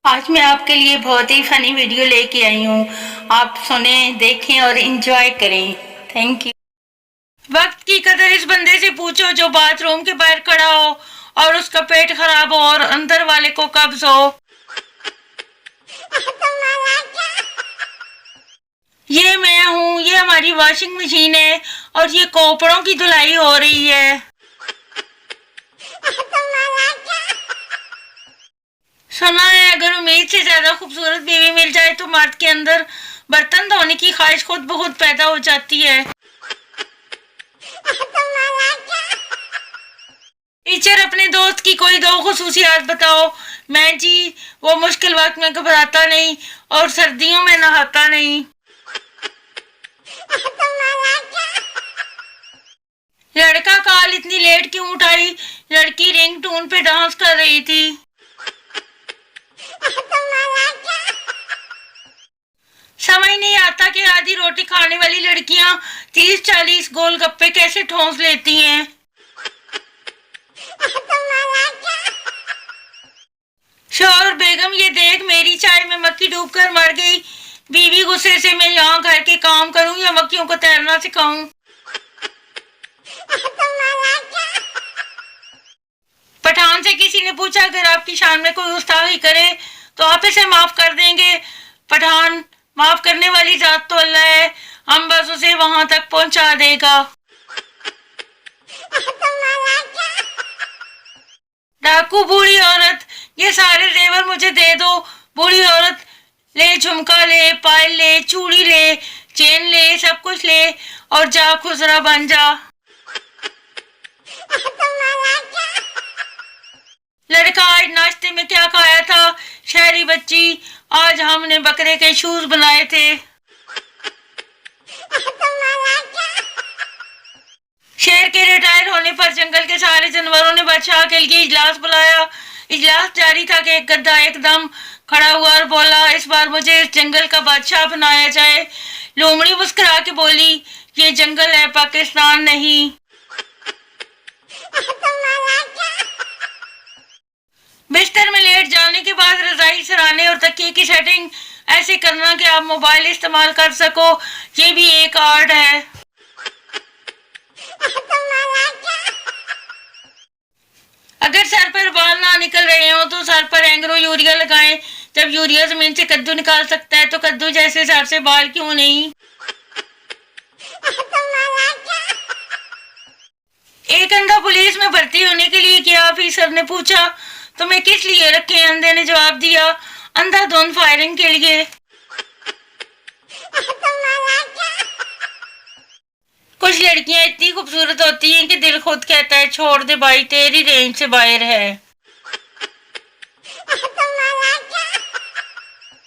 आज मैं आपके लिए बहुत ही फनी वीडियो लेके आई हूँ। आप सुने, देखें और एंजॉय करें। Thank you. वक्त की कदर इस बंदे से पूछो जो बाथरूम के बाहर खड़ा हो और उसका पेट खराब हो और अंदर वाले को कब्ज हो। ये मैं हूँ, ये हमारी वॉशिंग मशीन है और ये कपड़ों की धुलाई हो रही है। सुना है अगर उम्मीद से ज्यादा खूबसूरत बीवी मिल जाए तो मर्द के अंदर बर्तन धोने की ख्वाहिश खुद ब खुद पैदा हो जाती है। टीचर अपने दोस्त की कोई दो खुसूसियात बताओ। मैं जी, वो मुश्किल वक्त में घबराता नहीं और सर्दियों में नहाता नहीं। लड़का कॉल इतनी लेट क्यों उठाई? लड़की रिंग टोन पे डांस कर रही थी। समझ नहीं आता कि आधी रोटी खाने वाली लड़कियां 30-40 गोलगप्पे कैसे ठोंस लेती हैं। शौहर बेगम ये देख मेरी चाय में मक्खी डूबकर मर गई। बीवी गुस्से से मैं यहाँ घर के काम करूं या मक्खियों को तैरना सिखाऊं। पठान से किसी ने पूछा अगर आपकी शान में कोई गुस्ताखी करे तो आप इसे माफ कर देंगे? पठान, माफ करने वाली जात तो अल्लाह है, हम बस उसे वहां तक पहुंचा देगा। डाकू बूढ़ी औरत, ये सारे जेवर मुझे दे दो। बूढ़ी औरत, ले झुमका ले, पायल ले, चूड़ी ले, चेन ले, सब कुछ ले और जा खुसरा बन जा। लड़का, आज नाश्ते में क्या खाया था? शहरी बच्ची, आज हमने बकरे के शूज बनाए थे। शेर के रिटायर होने पर जंगल के सारे जानवरों ने बादशाह के लिए इजलास बुलाया। इजलास जारी था कि एक गद्दा एकदम खड़ा हुआ और बोला, इस बार मुझे इस जंगल का बादशाह बनाया जाए। लोमड़ी मुस्कुरा के बोली, ये जंगल है, पाकिस्तान नहीं। बिस्तर में लेट जाने के बाद रजाई, सराहने और तकिए की सेटिंग ऐसे करना कि आप मोबाइल इस्तेमाल कर सको, ये भी एक आर्ट है। अगर सर पर बाल ना निकल रहे हो तो सर पर एंग्रो यूरिया लगाएं। जब यूरिया जमीन से कद्दू निकाल सकता है तो कद्दू जैसे सर से बाल क्यों नहीं? एक अंधा पुलिस में भर्ती होने के लिए गया। ऑफिसर ने पूछा, तुम्हें किस लिए रखे? अंधे ने जवाब दिया, अंधाधुंध फायरिंग के लिए। कुछ लड़कियां इतनी खूबसूरत होती हैं कि दिल खुद कहता है छोड़ दे भाई, तेरी रेंज से बाहर है।